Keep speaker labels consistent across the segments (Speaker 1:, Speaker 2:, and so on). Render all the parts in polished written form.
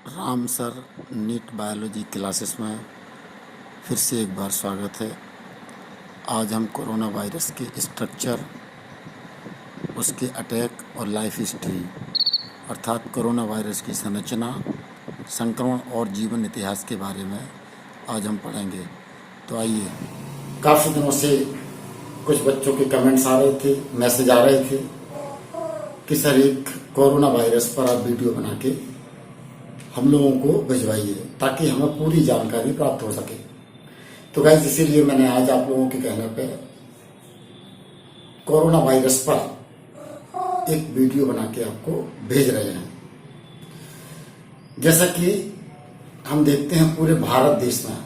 Speaker 1: Ram sir NEET biology classes में फिर से एक बार स्वागत है। आज हम कोरोना वायरस के स्ट्रक्चर, उसके अटैक और लाइफ हिस्ट्री अर्थात कोरोना वायरस की संरचना, संक्रमण और जीवन इतिहास के बारे में आज हम पढ़ेंगे। तो आइए। काफ़ी दिनों से कुछ बच्चों के कमेंट्स आ रहे थे, मैसेज आ रहे थे कि सर एक कोरोना वायरस पर आप वीडियो बना के हम लोगों को भिजवाइए ताकि हमें पूरी जानकारी प्राप्त हो सके। तो गाइस, इसीलिए मैंने आज आप लोगों के कहने पे कोरोना वायरस पर एक वीडियो बना के आपको भेज रहे हैं। जैसा कि हम देखते हैं पूरे भारत देश में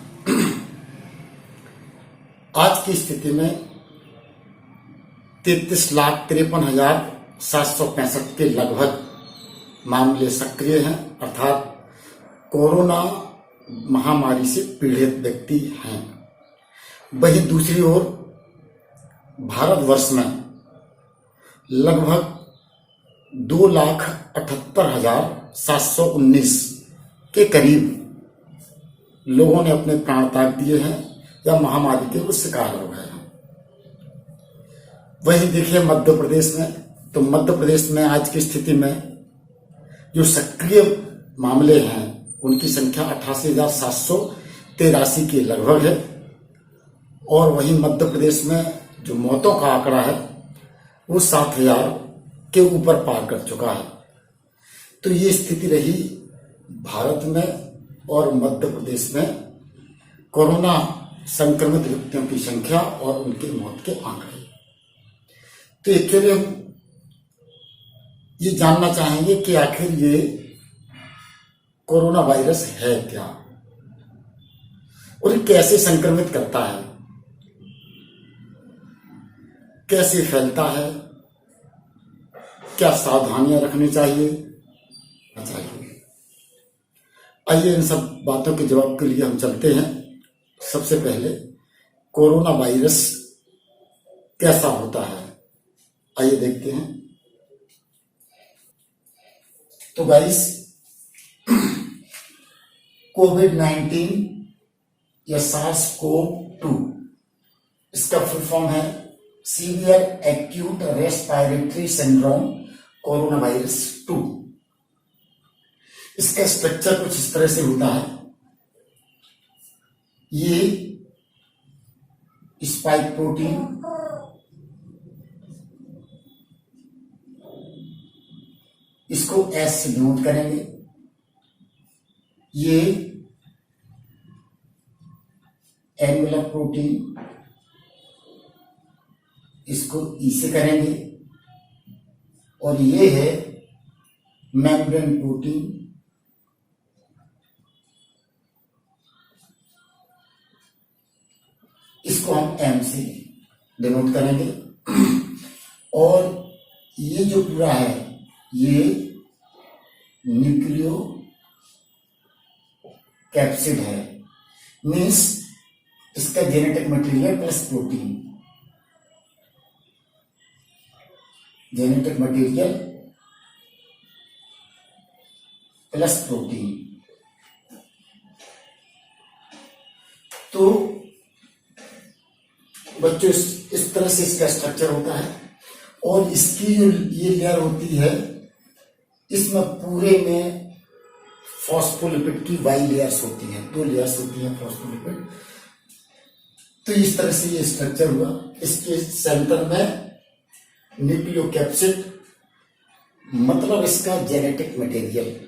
Speaker 1: आज की स्थिति में 33,53,765 के लगभग मामले सक्रिय हैं, अर्थात कोरोना महामारी से पीड़ित व्यक्ति हैं। वहीं दूसरी ओर भारतवर्ष में लगभग 2,78,719 के करीब लोगों ने अपने प्राण त्याग दिए हैं या महामारी के वो शिकार हो गए हैं। वहीं देखिए मध्य प्रदेश में, तो मध्य प्रदेश में आज की स्थिति में जो सक्रिय मामले हैं उनकी संख्या 88,783 के लगभग है। और वहीं मध्य प्रदेश में जो मौतों का आंकड़ा है वो 7,000 के ऊपर पार कर चुका है। तो ये स्थिति रही भारत में और मध्य प्रदेश में कोरोना संक्रमित व्यक्तियों की संख्या और उनकी मौत के आंकड़े। तो एक्चुअली हम ये जानना चाहेंगे कि आखिर ये कोरोना वायरस है क्या और ये कैसे संक्रमित करता है, कैसे फैलता है, क्या सावधानियां रखनी चाहिए। आइए इन सब बातों के जवाब के लिए हम चलते हैं। सबसे पहले कोरोना वायरस कैसा होता है, आइए देखते हैं। तो गाइस, कोविड-19 या SARS-CoV-2 इसका फुल फॉर्म है severe acute respiratory syndrome corona virus 2। इसका स्ट्रक्चर कुछ इस तरह से होता है। ये स्पाइक प्रोटीन, इसको एस से डिनोट करेंगे। ये एनवेलप प्रोटीन, इसको ई से करेंगे। और ये है मेम्ब्रेन प्रोटीन, इसको हम एम से डिनोट करेंगे। और ये जो पूरा है ये न्यूक्लियो कैप्सिड है, मीन्स इसका genetic material plus protein, genetic material plus protein. तो बच्चों इस तरह से इसका स्ट्रक्चर होता है। और इसकी जो ये लेयर होती है इसमें पूरे में फॉस्फोलिपिड की वाई लेयर्स होती हैं, 2 लेयर्स होती हैं फॉस्फोलिपिड। तो इस तरह से ये स्ट्रक्चर हुआ। इसके सेंटर में न्यूक्लियोकैप्सिड, मतलब इसका जेनेटिक मटेरियल,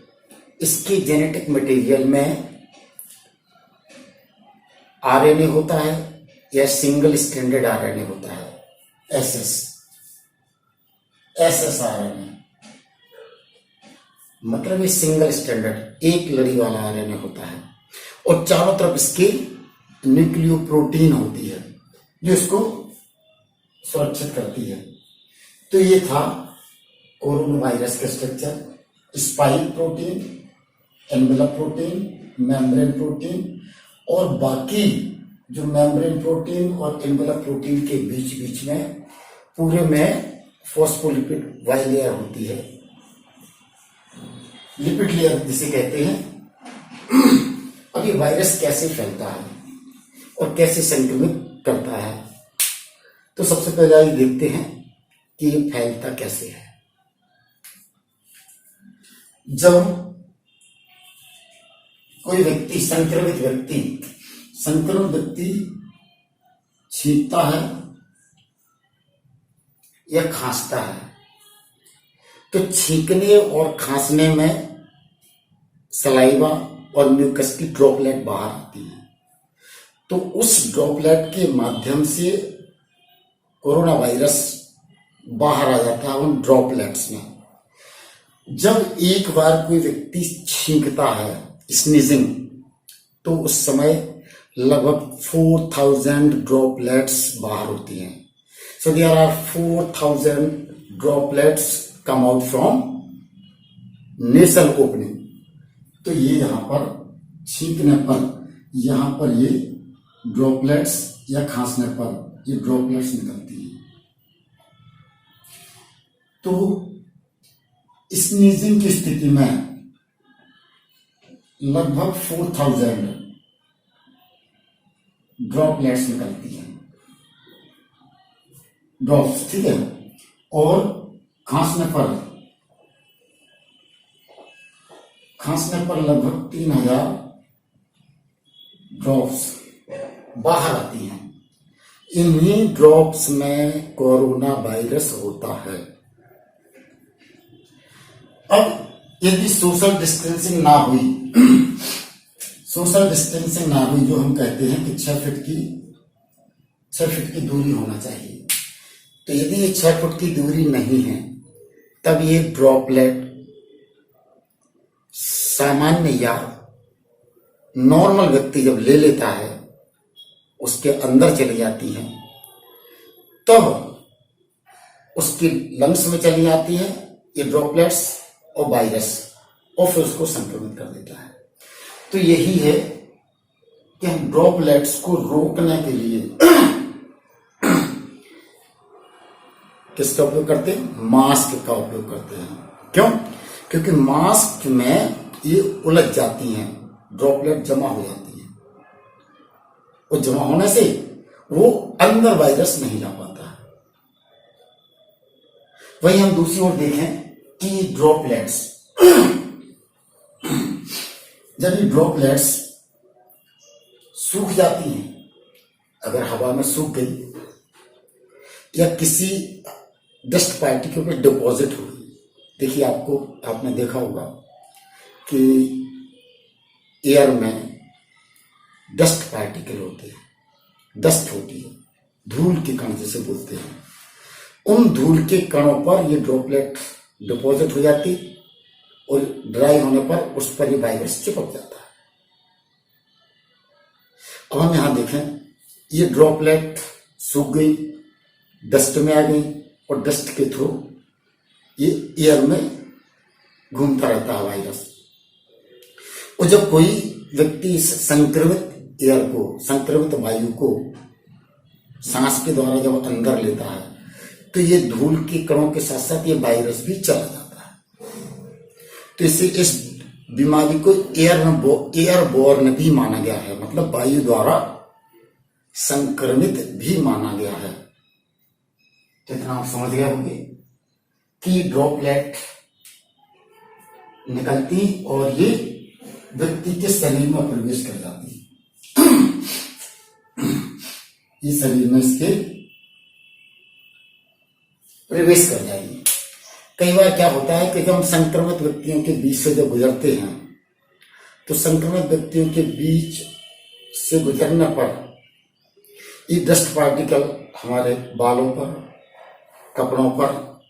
Speaker 1: इसके जेनेटिक मटेरियल में आरएनए होता है या सिंगल स्ट्रैंडेड आरएनए होता है, एसएस आरएनए, मतलब ये सिंगल स्टैंडर्ड एक लड़ी वाला आरएनए होता है। और चारों तरफ इसकी न्यूक्लियो प्रोटीन होती है जो इसको सुरक्षित करती है। तो ये था कोरोना वायरस का structure. Spike protein, envelope protein, membrane protein, और बाकी जो मेम्ब्रेन प्रोटीन और एनवेलप प्रोटीन के बीच बीच में पूरे में फॉस्फोलिपिड वाई लेयर होती है, लिपिड लेयर जिसे कहते हैं। अब ये वायरस कैसे फैलता है और कैसे संक्रमित करता है, तो सबसे पहले आइए देखते हैं कि ये फैलता कैसे है। जब कोई व्यक्ति संक्रमित व्यक्ति छींकता है या खांसता है, तो छींकने और खांसने में सलाइवा और म्यूकस की ड्रॉपलेट बाहर आती है। तो उस ड्रॉपलेट के माध्यम से कोरोना वायरस बाहर आ जाता है उन ड्रॉपलेट्स में। जब एक बार कोई व्यक्ति छींकता है स्नीजिंग, तो उस समय लगभग 4000 ड्रॉपलेट्स बाहर होती हैं। So there are 4000 droplets come out from nasal opening. तो ये यहाँ पर छींकने पर यहाँ पर ये ड्रॉपलेट्स या खांसने पर ये ड्रॉपलेट्स निकलती हैं। तो स्नीजिंग की स्थिति में लगभग 4000 ड्रॉपलेट्स निकलती हैं, ड्रॉप्स, ठीक है। और खांसने पर लगभग 3000 ड्रॉप्स बाहर आती हैं। इन्हीं ड्रॉप्स में कोरोना वायरस होता है। अब यदि सोशल डिस्टेंसिंग ना हुई जो हम कहते हैं कि 6 फीट की दूरी होना चाहिए, तो यदि ये 6 फुट की दूरी नहीं है, तब ये ड्रॉपलेट सामान्य या नॉर्मल व्यक्ति जब ले लेता है उसके अंदर चली जाती है, तब उसकी लंग्स में चली जाती है ये ड्रॉपलेट्स और वायरस, और फिर उसको संक्रमित कर देता है। तो यही है कि हम ड्रॉपलेट्स को रोकने के लिए किसका उपयोग करते हैं? मास्क का उपयोग करते हैं। क्यों? क्योंकि मास्क में ये उलझ जाती हैं, ड्रॉपलेट जमा हो जाती है, और जमा होने से वो अंदर वायरस नहीं जा पाता है। वही हम दूसरी ओर देखें कि ड्रॉपलेट्स जब ये ड्रॉपलेट्स सूख जाती हैं, अगर हवा में सूख गई या किसी डस्ट पार्टिकल पे डिपॉजिट हुई, देखिए आपने देखा होगा कि एयर में डस्ट पार्टिकल होते हैं, डस्ट होती है, धूल के कण जिसे बोलते हैं। उन धूल के कणों पर ये ड्रॉपलेट डिपॉजिट हो जाती और ड्राई होने पर उस पर ये वायरस चिपक जाता है। अब हम यहां देखें, ये ड्रॉपलेट सूख गई, डस्ट में आ गई, और डस्ट के थ्रू ये एयर में घूमता रहता है वायरस। और जब कोई व्यक्ति इस संक्रमित एयर को, संक्रमित वायु को सांस के द्वारा जब अंदर लेता है, तो ये धूल के कणों के साथ साथ ये वायरस भी चला जाता है। तो इससे इस बीमारी को एयरबोर्न भी माना गया है, मतलब वायु द्वारा संक्रमित भी माना गया है। तो इतना आप समझ गए होंगे कि ड्रॉपलेट निकलती और ये व्यक्ति के शरीर में प्रवेश कर जाती है। ये शरीर में इसके प्रवेश कर जाएगी। कई बार क्या होता है कि जब हम संक्रमित व्यक्तियों के बीच से जब गुजरते हैं, तो संक्रमित व्यक्तियों के बीच से गुजरने पर ये डस्ट पार्टिकल हमारे बालों पर, कपड़ों पर,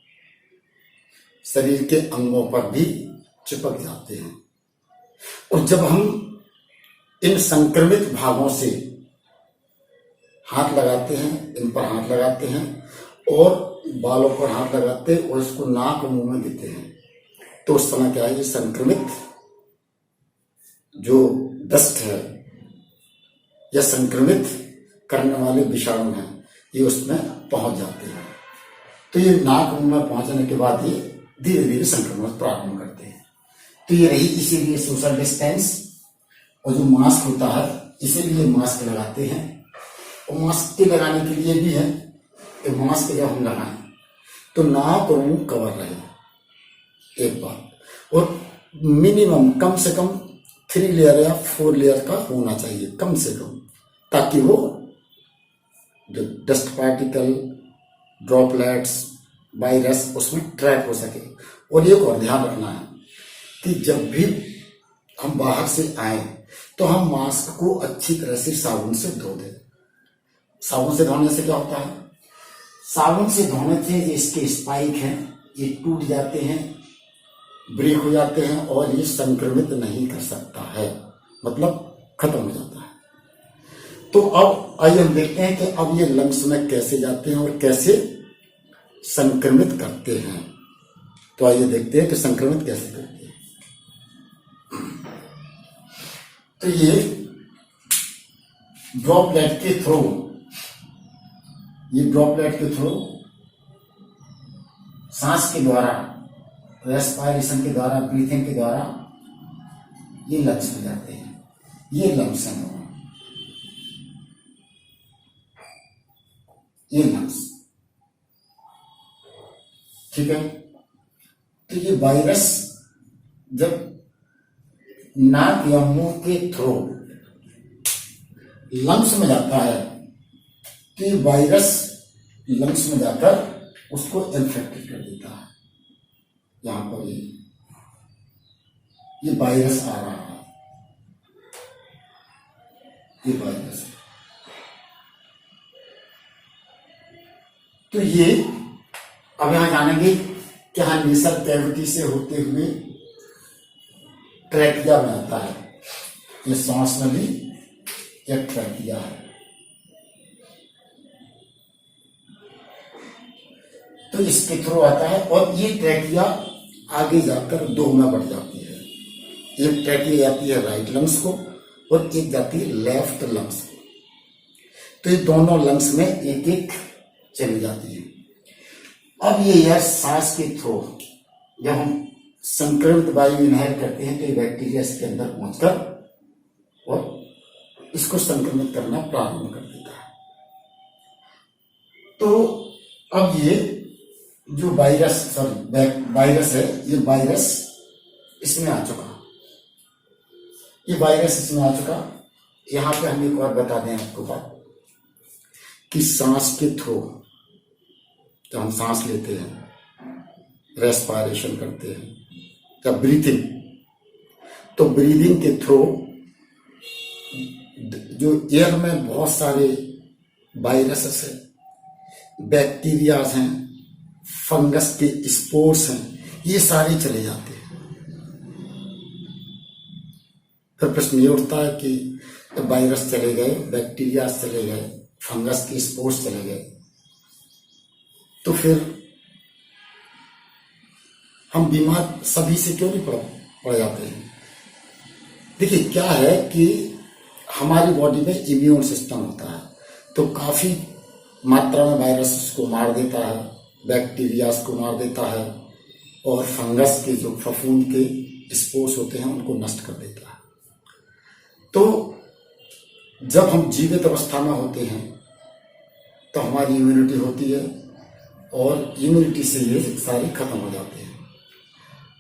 Speaker 1: शरीर के अंगों पर भी चिपक जाते हैं। और जब हम इन संक्रमित भागों से हाथ लगाते हैं, इन पर हाथ लगाते हैं और बालों पर हाथ लगाते हैं और इसको नाक और मुंह में देते हैं, तो उस समय क्या है, ये संक्रमित जो डस्ट है या संक्रमित करने वाले विषाणु हैं, ये उसमें पहुंच जाते हैं। तो ये नाक मुंह में पहुंचने के बाद ये धीरे धीरे संक्रमण प्रारंभ करते हैं। तो ये रही इसीलिए सोशल डिस्टेंस और जो मास्क होता है इसीलिए मास्क लगाते हैं, और मास्क के लगाने के लिए भी है कि मास्क जब हम लगाएं तो नाक और मुंह कवर रहे, एक बात। और मिनिमम कम से कम 3 लेयर या 4 लेयर का होना चाहिए कम से कम, ताकि वो जो डस्ट पार्टिकल, ड्रॉपलेट्स, वायरस उसमें ट्रैप हो सके। और एक और ध्यान रखना है कि जब भी हम बाहर से आए तो हम मास्क को अच्छी तरह से साबुन से धो दें। साबुन से धोने से क्या होता है, साबुन से धोने से जो इसके स्पाइक हैं ये टूट जाते हैं, ब्रेक हो जाते हैं, और ये संक्रमित नहीं कर सकता है, मतलब खत्म हो जाता है। तो अब आइए हम देखते हैं कि अब ये लंग्स में कैसे जाते हैं और कैसे संक्रमित करते हैं। तो आइए देखते हैं कि संक्रमित कैसे करते हैं। तो ये ड्रॉपलेट के थ्रू, सांस के द्वारा, रेस्पायरेशन के द्वारा, ब्रीथिंग के द्वारा ये लंग्स में जाते हैं। ये लंग्स हैं, ये लंग्स, ठीक है। तो ये वायरस जब नाक या मुंह के थ्रू लंग्स में जाता है तो ये वायरस लंग्स में जाकर उसको इन्फेक्ट कर देता है। यहां पर ये वायरस आ रहा है, ये वायरस। तो ये अब यहां जानेंगे कि हाँ नेसल कैविटी से होते हुए ट्रैकिया में आता है। ये सांस नली एक ट्रैकिया है। तो इसके थ्रू आता है, और ये ट्रैकिया आगे जाकर 2 में बढ़ जाती है। एक ट्रैकिया जाती है राइट लंग्स को और एक जाती है लेफ्ट लंग्स को। तो ये दोनों लंग्स में एक एक चली जाती है। अब ये यार सांस के थ्रू जब हम संक्रमित वायु इनहेल करते हैं तो ये बैक्टीरिया इसके अंदर पहुंचकर और इसको संक्रमित करना प्रारंभ कर देता है। तो अब ये जो वायरस है, ये वायरस इसमें आ चुका, ये वायरस इसमें आ चुका। यहां पे हम एक और बता दें आपको बात कि सांस के थ्रू जब हम सांस लेते हैं, रेस्पायरेशन करते हैं या ब्रीथिंग, तो ब्रीदिंग के थ्रू जो एयर में बहुत सारे वायरसेस हैं, बैक्टीरियाज हैं, फंगस के स्पोर्स हैं, ये सारे चले जाते हैं। फिर प्रश्न ये उठता है कि वायरस चले गए, बैक्टीरियाज चले गए, फंगस के स्पोर्स चले गए, तो फिर हम बीमार सभी से क्यों नहीं पड़ जाते हैं। देखिए क्या है कि हमारी बॉडी में इम्यून सिस्टम होता है, तो काफी मात्रा में वायरस को मार देता है, बैक्टीरियाज को मार देता है, और फंगस के जो फफूंद के स्पोर्स होते हैं उनको नष्ट कर देता है। तो जब हम जीवित अवस्था में होते हैं तो हमारी इम्यूनिटी होती है, और इम्यूनिटी से ये सारे खत्म हो जाते हैं।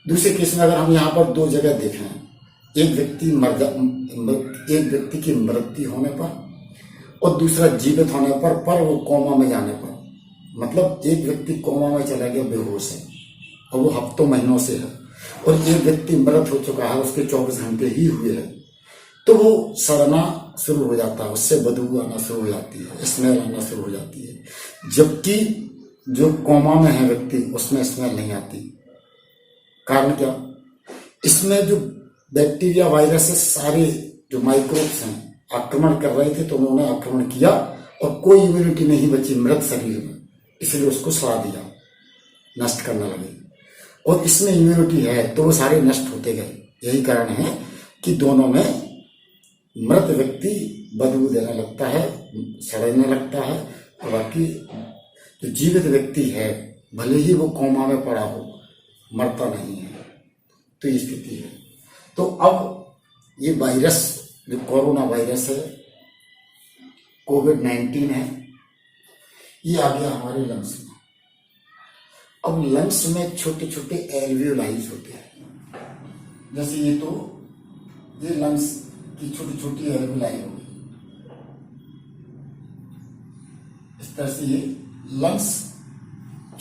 Speaker 1: दूसरे केस में अगर हम यहाँ पर 2 जगह देखें, एक व्यक्ति की मृत्यु होने पर और दूसरा जीवित होने पर वो कोमा में जाने पर, मतलब एक व्यक्ति कोमा में चला गया बेहोश है और वो हफ्तों महीनों से है, और एक व्यक्ति मृत हो चुका है, उसके 24 घंटे ही हुए हैं, तो वो सड़ना शुरू हो जाता है, उससे बदबू आना शुरू हो जाती है, स्मेल आना शुरू हो जाती है। जबकि जो कोमा में है व्यक्ति उसमें स्मेल नहीं आती। कारण क्या, इसमें जो बैक्टीरिया वायरसेस सारे जो माइक्रोब्स हैं आक्रमण कर रहे थे, तो उन्होंने आक्रमण किया और कोई इम्यूनिटी नहीं बची मृत शरीर में, इसलिए उसको सड़ा दिया, नष्ट करने लगे। और इसमें इम्यूनिटी है तो वो सारे नष्ट होते गए। यही कारण है कि दोनों में मृत व्यक्ति बदबू देने लगता है, सड़ने लगता है, और बाकी जो जीवित व्यक्ति है भले ही वो कोमा में पड़ा हो, मरता नहीं है। तो ये स्थिति है। तो अब ये वायरस जो कोरोना वायरस है, कोविड-19 है, ये आ गया हमारे लंग्स में। अब लंग्स में छोटे छोटे एल्वियोलाइज होते हैं, जैसे ये लंग्स की छोटी छोटी एल्वियोलाई होगी। इस तरह से ये लंग्स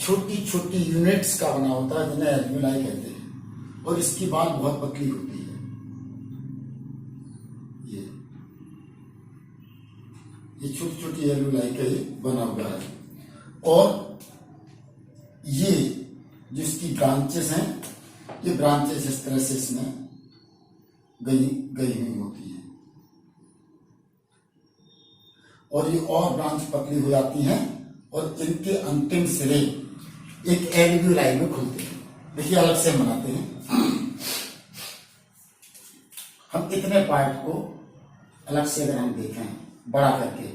Speaker 1: छोटी छोटी यूनिट्स का बना होता है, जिन्हें एल्वियोलाई कहते हैं, और इसकी बाल बहुत पतली होती है। ये छोटी छोटी एल्वियोलाई का ही बना हुआ है, और ये जो इसकी ब्रांचेस हैं, ये ब्रांचेस इस तरह से इसमें गई हुई होती हैं, और ये और ब्रांच पतली हो जाती हैं, और इनके अंतिम सिरे एक एल्वियोलाई में खुलते हैं। देखिए अलग से हम बनाते हैं। हम इतने पार्ट को अलग से अगर हम देखें बड़ा करके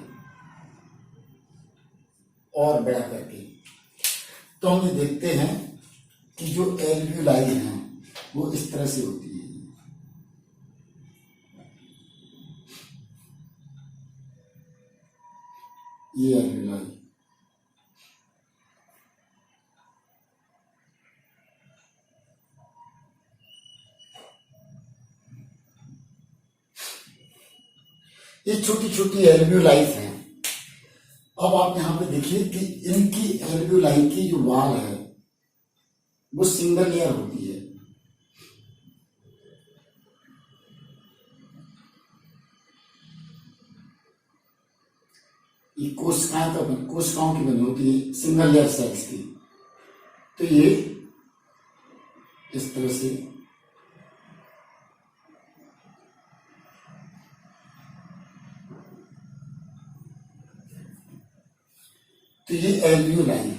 Speaker 1: और बड़ा करके, तो हम ये देखते हैं कि जो एल्वियोलाई हैं वो इस तरह से होती है। ये एल्वियोलाई, ये छोटी छोटी एल्वियोलाई हैं। अब आप यहां पे देखिए कि इनकी एल्वियोलाई की जो वाल है वो सिंगल लेयर होती है। ये कोशिकाओं की बनी होती है, सिंगल लेयर सेल्स की। तो ये इस तरह से ये एल्वियोलाई,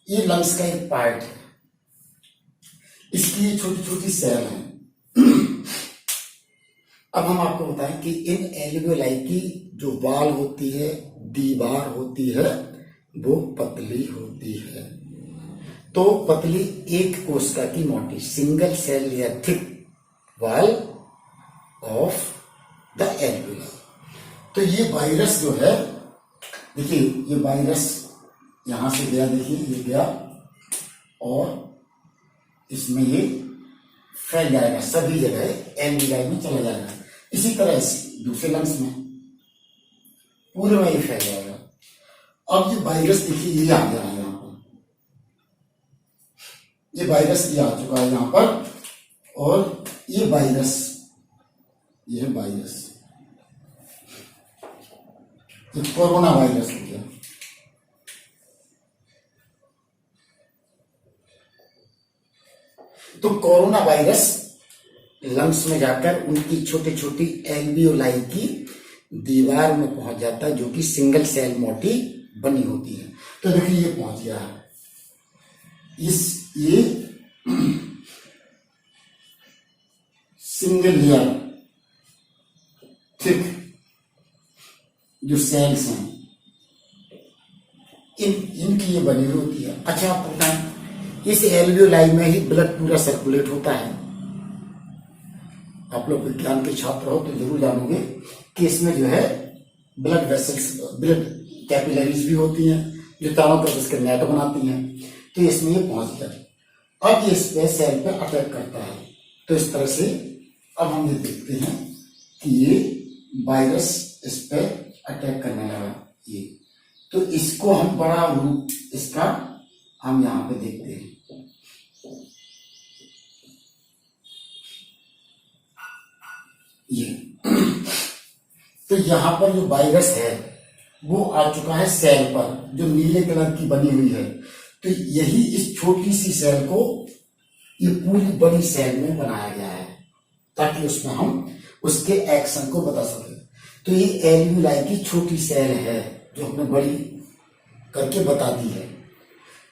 Speaker 1: ये लंग्स का एक पार्ट है, इसकी ये छोटी छोटी सेल हैं। अब हम आपको बताएं कि इन एल्वियोलाई की जो वाल होती है, दीवार होती है, वो पतली होती है। तो पतली एक कोशिका की मोटी सिंगल सेल या thick wall of the alveoli. तो ये वायरस जो है, देखिए ये वायरस यहां से गया, देखिए ये गया और इसमें ये फैल जाएगा, सभी जगह एल्वियोलाई में चला जाएगा। इसी तरह दूसरे लंग्स में पूरे में ये फैल जाएगा। अब ये वायरस देखिए ये आ गया है यहाँ पर, ये वायरस ये आ चुका है यहाँ पर, और ये वायरस, ये है वायरस, ये कोरोना वायरस हो गया। तो कोरोना वायरस लंग्स में जाकर उनकी छोटी छोटी एल्वियोलाई की दीवार में पहुंच जाता है, जो कि सिंगल सेल मोटी बनी होती है। तो देखिए ये पहुंच गया है, ये सिंगल लेयर थिक जो सेल्स हैं, इनकी ये बनी हुई होती है। अच्छा आप बताएं, इस एल्वियोलाई में ही ब्लड पूरा सर्कुलेट होता है। आप लोग विज्ञान के छात्र हो तो जरूर जानोगे कि इसमें जो है ब्लड वेसल्स, ब्लड कैपिलरीज भी होती हैं, जो चारों तरफ इसके नेट बनाती हैं। तो इसमें ये पहुंच गया। अब ये इस पे सेल पे अटैक करता है। तो इस तरह से अब हम ये देखते हैं कि ये वायरस इस पे अटैक करने लगा। ये तो इसको हम बड़ा रूप इसका हम यहां पे देखते हैं। ये तो यहां पर जो वायरस है वो आ चुका है सेल पर, जो नीले कलर की बनी हुई है। तो यही इस छोटी सी सेल को ये पूरी बड़ी सेल में बनाया गया है, ताकि उसमें हम उसके एक्शन को बता सके। तो ये एल्वियोलाई की छोटी सेल है जो हमने बड़ी करके बता दी है।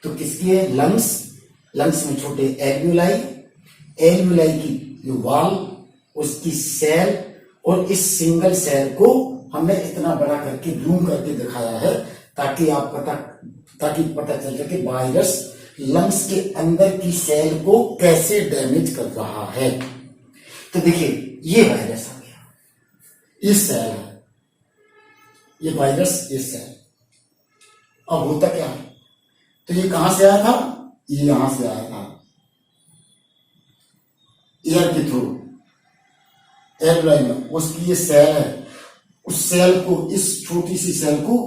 Speaker 1: तो किसकी है? लंग्स में छोटे एल्वियोलाई की जो वाल, उसकी सेल, और इस सिंगल सेल को हमने इतना बड़ा करके जूम करके दिखाया है ताकि पता चल सके वायरस लंग्स के अंदर की सेल को कैसे डैमेज कर रहा है। तो देखिए ये वायरस आ गया, ये सेल है, ये वायरस, ये सेल। अब होता क्या है, तो ये कहां से आया था, ये यहां से आया था एयर के थ्रू, एयरलाइन में, उसकी ये सेल है। उस सेल को, इस छोटी सी सेल को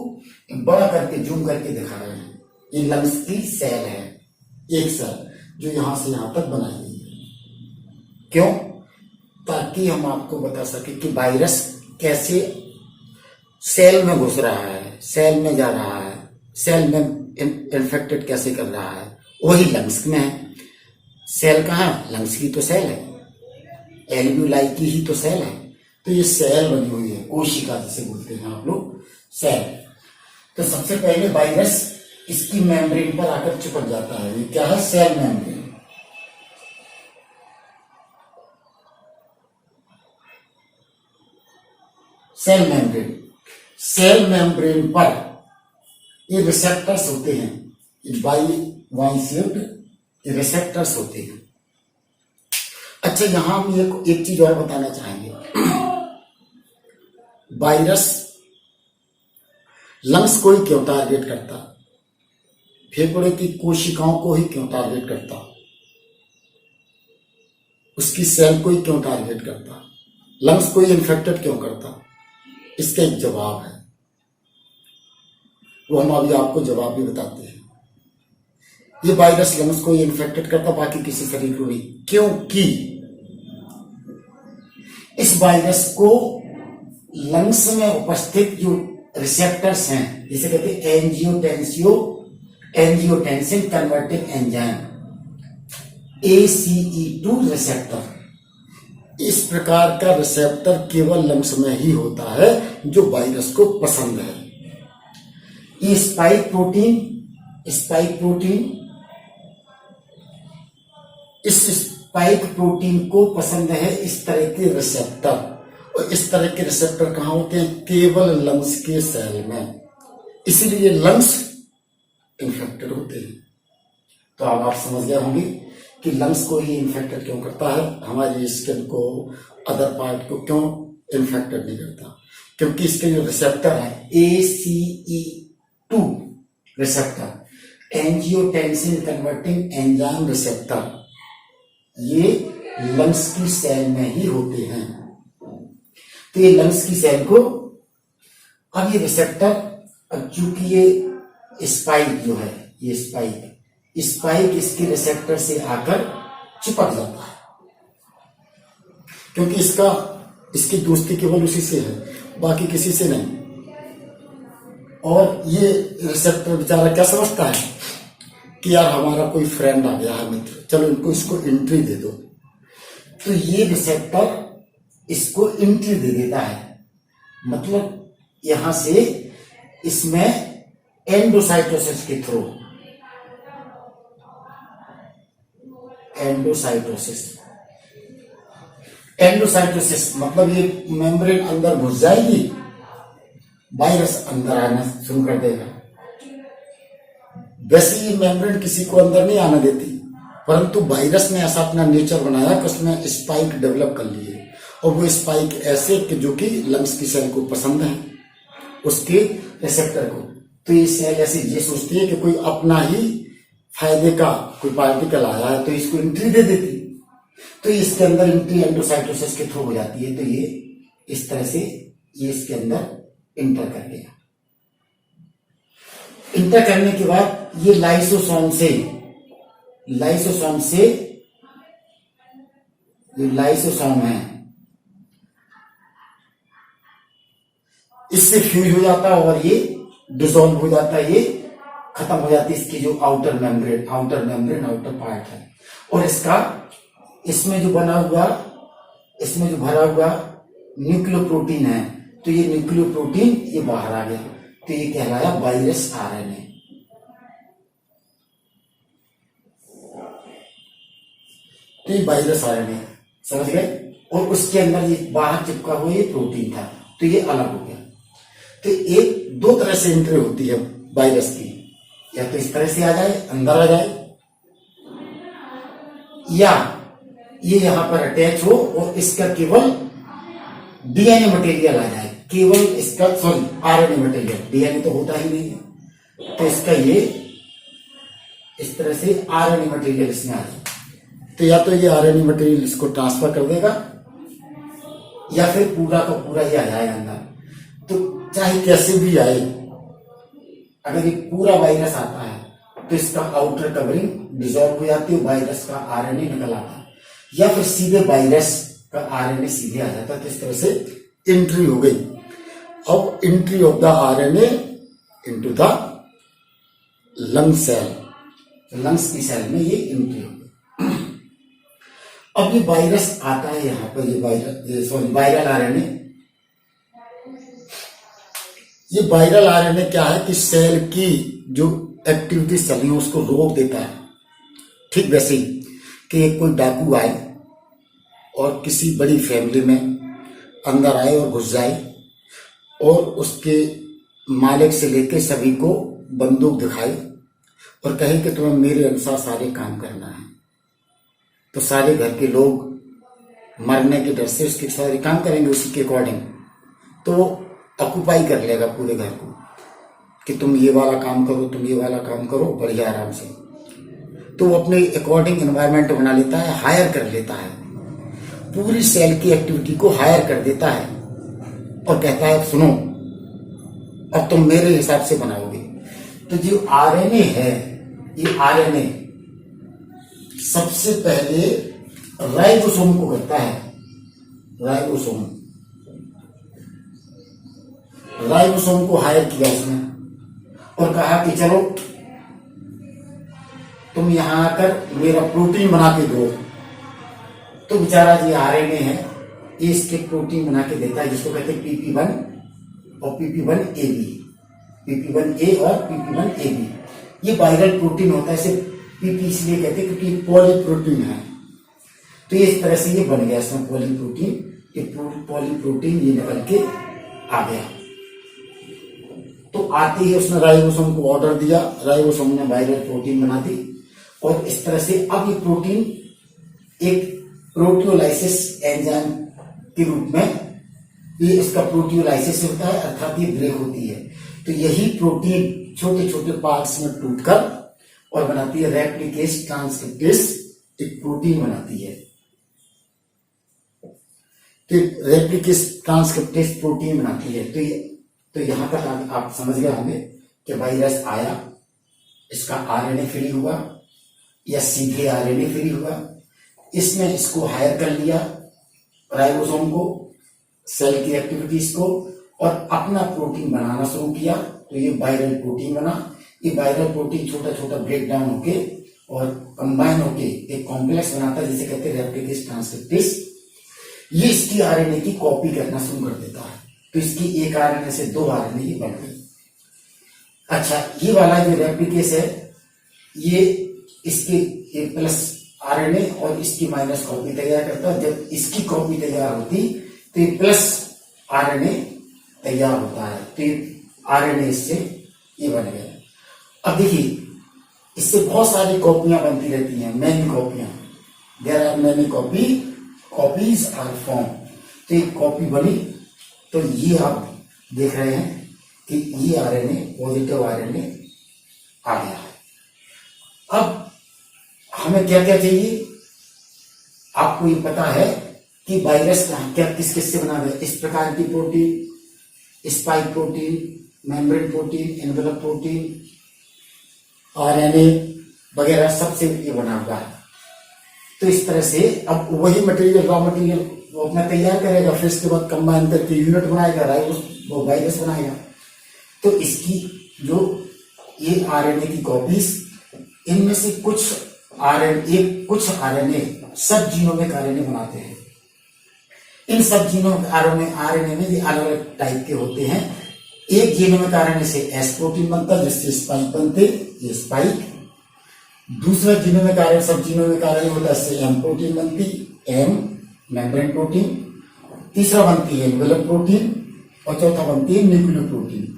Speaker 1: बड़ा करके जूम करके दिखा रहे हैं। ये लंग्स की सेल है, एक सेल जो यहां से यहां तक बनाई गई है। क्यों, ताकि हम आपको बता सके कि वायरस कैसे सेल में घुस रहा है, सेल में जा रहा है, सेल में इन्फेक्टेड कैसे कर रहा है। वही लंग्स में है। सेल कहाँ है, लंग्स की तो सेल है, एल्वियोलाई की ही तो सेल है। तो ये सेल बनी हुई है, कोशिका जिसे बोलते हैं आप लोग, सेल। तो सबसे पहले वायरस इसकी मेम्ब्रेन पर आकर चिपक जाता है। ये क्या है, cell membrane. Cell membrane, cell membrane पर ये रिसेप्टर्स होते हैं, वाई शेप्ड रिसेप्टर्स होते हैं। अच्छा, यहां हम एक चीज और बताना चाहेंगे। वायरस लंग्स को ही क्यों टारगेट करता, फेफड़े की कोशिकाओं को ही क्यों टारगेट करता, उसकी सेल को ही क्यों टारगेट करता, लंग्स को ही इन्फेक्टेड क्यों करता। इसका एक जवाब है, वो हम अभी आपको जवाब भी बताते हैं। ये वायरस लंग्स को ही इन्फेक्टेड करता, बाकी किसी शरीर को नहीं। क्योंकि इस वायरस को लंग्स में उपस्थित जो रिसेप्टर्स हैं, जिसे कहते हैं angiotensin converting enzyme, ACE2 receptor, इस प्रकार का रिसेप्टर केवल लंग्स में ही होता है जो वायरस को पसंद है। ये स्पाइक प्रोटीन इस स्पाइक प्रोटीन को पसंद है इस तरह के रिसेप्टर। और इस तरह के रिसेप्टर कहां होते हैं, केवल लंग्स के सेल में, इसीलिए लंग्स इन्फेक्टेड होते हैं। तो अब आप समझ गए होंगे कि लंग्स को ही इन्फेक्टेड क्यों करता है, हमारी स्किन को, अदर पार्ट को क्यों इन्फेक्टेड नहीं करता। क्योंकि इसके जो रिसेप्टर है ACE2 receptor, angiotensin converting enzyme receptor, ये लंग्स की सेल में ही होते हैं। तो ये लंग्स की सेल को, अब ये रिसेप्टर, अब चूंकि ये स्पाइक जो है, ये स्पाइक इसके रिसेप्टर से आकर चिपक जाता है, क्योंकि इसकी दोस्ती केवल उसी से है, बाकी किसी से नहीं। और ये रिसेप्टर बेचारा क्या समझता है कि यार हमारा कोई फ्रेंड आ गया है, मित्र, चलो इसको एंट्री दे दो। तो ये रिसेप्टर इसको एंट्री दे देता है, मतलब यहां से इसमें एंडोसाइटोसिस के थ्रू, एंडोसाइटोसिस मतलब ये मेम्ब्रेन अंदर घुस जाएगी, वायरस अंदर आना शुरू कर देगा। वैसे ये मेम्ब्रेन किसी को अंदर नहीं आना देती, परंतु वायरस ने ऐसा अपना नेचर बनाया कि उसमें स्पाइक डेवलप कर लिए, और वो स्पाइक ऐसे कि जो कि लंग्स की सेल को पसंद है, उसके रिसेप्टर को। तो ये सेल ऐसी ये सोचती है कि कोई अपना ही फायदे का कोई पार्टिकल आया है, तो इसको एंट्री दे देती। तो इसके अंदर एंट्री एंडोसाइटोसिस के थ्रू हो जाती है। तो ये इस तरह से ये इसके अंदर इंटर कर गया। इंटर करने के बाद ये लाइसोसोम से ये लाइसोसोम है, इससे फ्यूज हो जाता है और ये डिसॉल्व हो जाता है, ये खत्म हो जाती है इसकी जो आउटर पार्ट है। और इसमें जो भरा हुआ न्यूक्लियोप्रोटीन है, तो ये न्यूक्लियोप्रोटीन ये बाहर आ गया, तो ये कहलाया वायरस आरएनए। तो ये वायरस आरएनए, समझ गए। और उसके अंदर ये बाहर चिपका हुआ ये प्रोटीन था, तो ये अलग हो गया। तो एक दो तरह से एंट्री होती है वायरस की, या तो इस तरह से आ जाए, अंदर आ जाए, या ये यहाँ पर अटैच हो और इसका केवल डीएनए मटेरियल आ जाए, केवल इसका सॉरी आरएनए मटेरियल, डीएनए तो होता ही नहीं है, तो इसका ये इस तरह से आरएनए मटेरियल इसमें आ जाए। तो या तो ये आरएनए मटेरियल इसको ट्रांसफर कर देगा या फिर पूरा का पूरा ये आ जाएगा अंदर। तो चाहे कैसे भी आए, अगर ये पूरा वायरस आता है तो इसका आउटर कवरिंग डिसॉल्व हो जाती है, वायरस का आरएनए निकल आता है, या फिर सीधे वायरस का आरएनए सीधे आ जाता है। तो इस तरह से एंट्री हो गई। अब entry of the RNA into the lung cell, lungs की सेल में ये एंट्री हो गई। अब ये वायरस आता है यहाँ पर, ये वायरल आरएनए, ये वायरल आरएनए क्या है कि सेल की जो एक्टिविटी चल रही है उसको रोक देता है। ठीक वैसे ही कि एक कोई डाकू आए और किसी बड़ी फैमिली में अंदर आए और घुस जाए और उसके मालिक से लेके सभी को बंदूक दिखाए और कहे कि तुम्हें मेरे अनुसार सारे काम करना है, तो सारे घर के लोग मरने के डर से उसके सारे काम करेंगे उसी के अकॉर्डिंग। तो ऑक्यूपाई कर लेगा पूरे घर को कि तुम ये वाला काम करो, तुम ये वाला काम करो, बढ़िया आराम से। तो वो अपने अकॉर्डिंग एनवायरनमेंट बना लेता है, हायर कर लेता है, पूरी सेल की एक्टिविटी को हायर कर देता है और कहता है सुनो अब तुम मेरे हिसाब से बनाओगे। तो जो आरएनए है, ये आरएनए सबसे पहले राइबोसोम को करता है, राइबोसोम को हायर किया उसने और कहा कि चलो तुम यहां आकर मेरा प्रोटीन बना के दो। तो बेचारा जी आरएनए है, ये इसके प्रोटीन बना के देता है, जिसको कहते हैं PP1 और PP1AB, PP1A और PP1AB। ये वायरल प्रोटीन होता है, इसे PP इसलिए कहते हैं क्योंकि पॉलीप्रोटीन है। तो ये इस तरह से ये बन गया इसमें पॉलीप्रोटीन, ये पॉलीप्रोटीन ये निकल के आ गया। तो आते ही उसने राइबोसोम को ऑर्डर दिया, राइबोसोम ने वायरल प्रोटीन बना दी और इस तरह से अब ये प्रोटीन एक प्रोटियोलाइसिस एंजाइम के रूप में ये इसका प्रोटियोलाइसिस होता है, अर्थात ये ब्रेक होती है। तो यही प्रोटीन छोटे छोटे पार्ट्स में टूटकर और बनाती है रेप्लिकेस ट्रांसक्रिप्टेस, एक प्रोटीन बनाती है। तो रेप्लिकेस ट्रांसक्रिप्टेस प्रोटीन बनाती है। तो यहां तक आप समझ गए होंगे कि वायरस आया, इसका आरएनए फ्री हुआ या सीधे आरएनए फ्री हुआ, इसने इसको हायर कर लिया राइबोसोम को, सेल की एक्टिविटीज को, और अपना प्रोटीन बनाना शुरू किया। तो ये वायरल प्रोटीन बना। ये वायरल प्रोटीन छोटा छोटा ब्रेक डाउन होके और कंबाइन होके एक कॉम्प्लेक्स बनाता है जिसे कहते हैं रेप्लिकेस ट्रांसक्रिप्टेस। ये इसकी आरएनए की कॉपी करना शुरू कर देता है। तो इसकी एक आरएनए से दो आरएनए ये बन गई। अच्छा, ये वाला जो रेप्लिकेस है ये इसके प्लस आरएनए और इसकी माइनस कॉपी तैयार करता है। जब इसकी कॉपी तैयार होती तो ये प्लस आरएनए तैयार होता है। तो ये आरएनए इससे ये बन गया। अब देखिए इससे बहुत सारी कॉपियां बनती रहती हैं, मैनी कॉपियां, there are many copies are form. तो एक कॉपी बनी, तो ये आप देख रहे हैं कि ये आरएनए पॉजिटिव आरएनए आ गया है। अब हमें क्या क्या चाहिए, आपको ये पता है कि वायरस क्या किस किस से बना है। इस प्रकार की protein, spike protein, membrane protein, envelope protein, RNA वगैरह सबसे ये बना हुआ है। तो इस तरह से अब वही मटेरियल, रॉ मटेरियल वो अपना तैयार करेगा, फिर इसके बाद कंबाइन करके यूनिट बनाएगा, वो वायरस बनाएगा। तो इसकी जो ये आरएनए की कॉपीज, इनमें से कुछ आरएनए सब जीनोमिक आरएनए बनाते हैं। इन सब जीनोमिक आरएनए में ये अलग अलग टाइप के होते हैं। एक जीनोमिक आरएनए से एस प्रोटीन बनता है जिससे स्पाइक बनते, ये स्पाइक। दूसरा जीनोमिक आरएनए, सब जीनोमिक आरएनए होता है, इससे एम प्रोटीन बनती, एम मेम्ब्रेन प्रोटीन। तीसरा बनती है एनवेलप प्रोटीन और चौथा बनती है न्यूक्लियोप्रोटीन।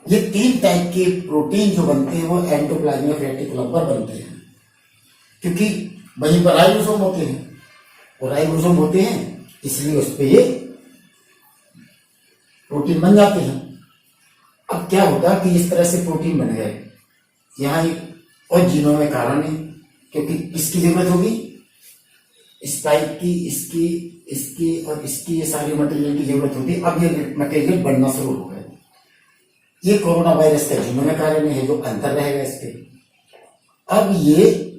Speaker 1: ये तीन टाइप के प्रोटीन जो बनते हैं वो एंडोप्लाज्मिक रेटिकुलम पर बनते हैं, क्योंकि वहीं पर राइबोसोम होते हैं, और राइबोसोम होते हैं इसलिए उस पर ये प्रोटीन बन जाते हैं। अब क्या होता कि इस तरह से प्रोटीन बन गए, यहाँ एक और जीनों में कारण है, क्योंकि किसकी जरूरत होगी, स्पाइक की, इसकी, इसकी और इसकी, ये सारी मटेरियल की जरूरत होती है। अब ये मटेरियल बनना शुरू हो गए। ये कोरोना वायरस का जीनों में कारण है, जो अंतर रहेगा इसके। अब ये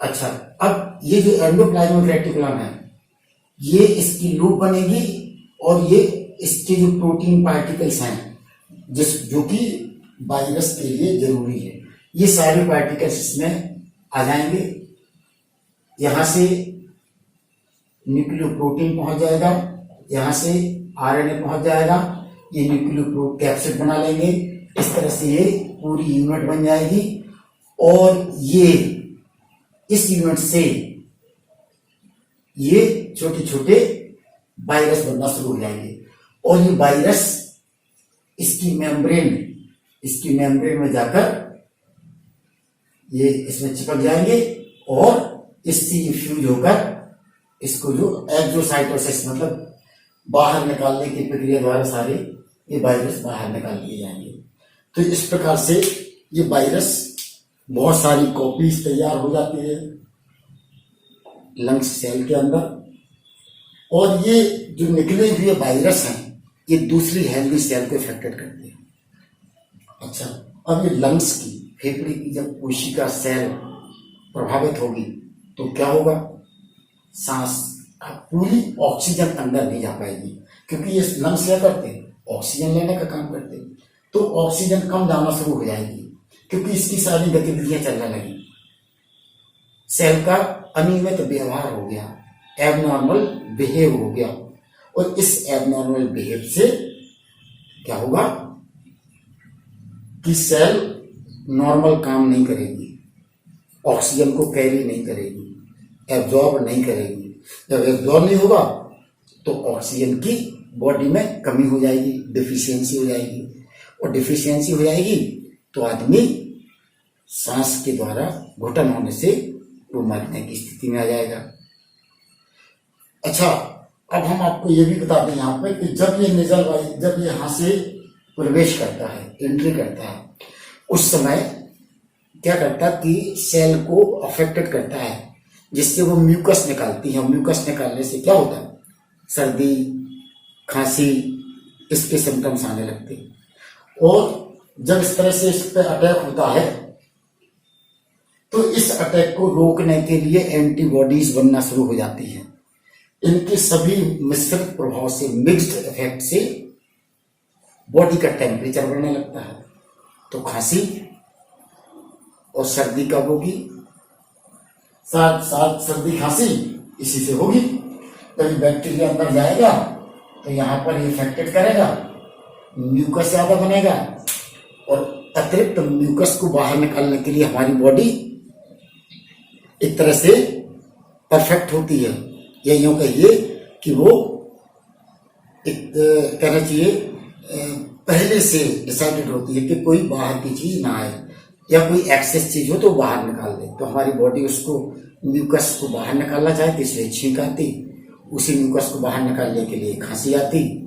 Speaker 1: अच्छा, अब ये जो एंडोप्लाज्मिक रेटिकुलम है, ये इसकी लूप बनेगी, और ये इसके जो प्रोटीन पार्टिकल्स हैं जो कि वायरस के लिए जरूरी है, ये सारे पार्टिकल्स इसमें आ जाएंगे। यहां से न्यूक्लियोप्रोटीन पहुंच जाएगा, यहां से आरएनए पहुंच जाएगा, ये न्यूक्लियोकैप्सिड बना लेंगे। इस तरह से ये पूरी यूनिट बन जाएगी, और ये इस यूनिट से ये छोटे छोटे वायरस बनना शुरू हो जाएंगे, और ये वायरस इसकी मेम्ब्रेन में जाकर ये इसमें चिपक जाएंगे, और इससे ये फ्यूज होकर इसको जो एक्सोसाइटोसिस मतलब बाहर निकालने की प्रक्रिया द्वारा सारे ये वायरस बाहर निकाल दिए जाएंगे। तो इस प्रकार से ये वायरस बहुत सारी कॉपीज तैयार हो जाती है लंग्स सेल के अंदर, और ये जो निकले हुए वायरस हैं ये दूसरी हेल्दी सेल को इफेक्टेड करते हैं। अच्छा, अब ये लंग्स की, फेफड़े की जब कोशिका सेल प्रभावित होगी तो क्या होगा, सांस पूरी ऑक्सीजन अंदर नहीं जा पाएगी, क्योंकि ये लंग्स क्या करते हैं, ऑक्सीजन लेने का काम करते हैं। तो ऑक्सीजन कम जाना शुरू हो जाएगी, क्योंकि इसकी सारी गतिविधियां चलने लगी। सेल का अनियमित व्यवहार हो गया, एबनॉर्मल बिहेव हो गया, और इस एबनॉर्मल बिहेव से क्या होगा कि सेल नॉर्मल काम नहीं करेगी, ऑक्सीजन को कैरी नहीं करेगी, एब्जॉर्ब नहीं करेगी। जब एब्जॉर्ब नहीं होगा तो ऑक्सीजन की बॉडी में कमी हो जाएगी, डिफिशियंसी हो जाएगी, और डिफिशियंसी हो जाएगी तो आदमी सांस के द्वारा घुटन होने से वो मरने की स्थिति में आ जाएगा। अच्छा, अब हम आपको ये भी बता दें यहाँ पे कि जब ये नेजल वायरस जब ये यहाँ से प्रवेश करता है, एंट्री करता है, उस समय क्या करता कि सेल को अफेक्टेड करता है, जिससे वो म्यूकस निकालती है। म्यूकस निकालने से क्या होता है, सर्दी, खांसी, इसके सिम्टम्स आने लगते हैं। और जब इस तरह से इस पर अटैक होता है तो इस अटैक को रोकने के लिए एंटीबॉडीज बनना शुरू हो जाती हैं। इनके सभी मिश्रित प्रभाव से, मिक्स्ड इफेक्ट से बॉडी का टेम्परेचर बढ़ने लगता है। तो खांसी और सर्दी कब होगी, साथ साथ सर्दी खांसी इसी से होगी। जब बैक्टीरिया अंदर जाएगा तो यहाँ पर इफेक्टेड करेगा, म्यूकस ज्यादा बनेगा, और अतिरिक्त म्यूकस को बाहर निकालने के लिए हमारी बॉडी एक तरह से परफेक्ट होती है, या यूं कहिए कि वो एक कहना चाहिए पहले से डिसाइडेड होती है कि कोई बाहर की चीज ना आए, या कोई एक्सेस चीज हो तो बाहर निकाल दे। तो हमारी बॉडी उसको म्यूकस को बाहर निकालना चाहती, इसलिए छींक आती, उसी म्यूकस को बाहर निकालने के लिए खांसी आती,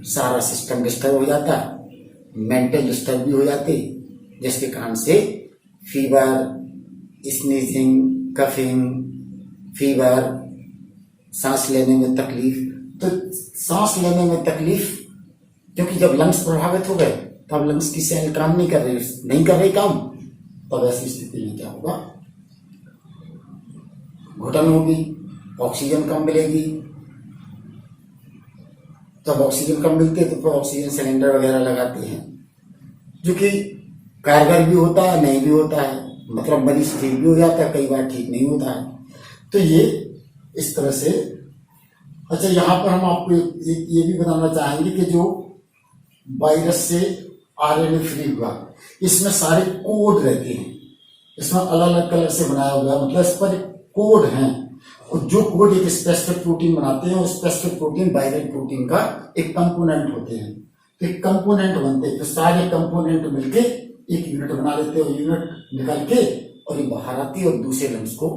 Speaker 1: सारा सिस्टम डिस्टर्ब हो जाता, मेंटल डिस्टर्ब भी हो जाती, जिसके कारण से फीवर, स्नीजिंग, कफिंग, फीवर, सांस लेने में तकलीफ। तो सांस लेने में तकलीफ, क्योंकि जब लंग्स प्रभावित हो गए तब लंग्स की सेल काम नहीं कर रही काम, तब ऐसी स्थिति में क्या होगा, घुटन होगी, ऑक्सीजन कम मिलेगी। जब ऑक्सीजन कम मिलती है तो फिर ऑक्सीजन सिलेंडर वगैरह लगाते हैं, जो कि कारगर भी होता है, नहीं भी होता है, मतलब मरीज ठीक भी हो जाता है, कई बार ठीक नहीं होता है। तो ये इस तरह से। अच्छा, यहाँ पर हम आपको ये भी बताना चाहेंगे कि जो वायरस से आरएनए फ्री हुआ, इसमें सारे कोड रहते हैं, इसमें अलग अलग कलर से बनाया हुआ है, मतलब इस पर कोड हैं, और जो कोड एक स्पेसिफिक प्रोटीन बनाते हैं, उस स्पेसिफिक प्रोटीन वायरल प्रोटीन का एक कंपोनेंट होते हैं। तो एक कंपोनेंट बनते हैं, तो सारे कंपोनेंट मिलके एक यूनिट बना लेते हैं, यूनिट निकल के और ये बाहर आती है और दूसरे लंग्स को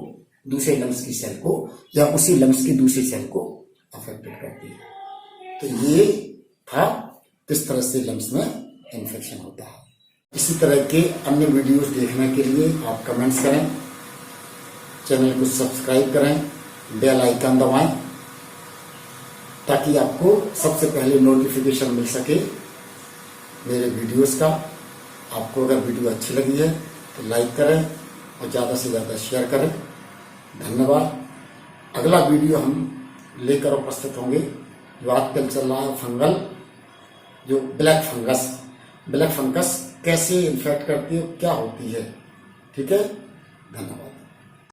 Speaker 1: दूसरे लंग्स की सेल को या उसी लंग्स की दूसरी सेल को अफेक्टेड करती है। तो ये था किस तरह से लंग्स में इन्फेक्शन होता है। इसी तरह के अन्य वीडियोस देखने के लिए आप कमेंट्स करें, चैनल को सब्सक्राइब करें, बेल आइकन दबाएं ताकि आपको सबसे पहले नोटिफिकेशन मिल सके मेरे वीडियोस का। आपको अगर वीडियो अच्छी लगी है तो लाइक करें और ज़्यादा से ज़्यादा शेयर करें। धन्यवाद। अगला वीडियो हम लेकर उपस्थित होंगे जो आजकल चल रहा है फंगल, जो ब्लैक फंगस कैसे इन्फेक्ट करती है, क्या होती है। ठीक है, धन्यवाद।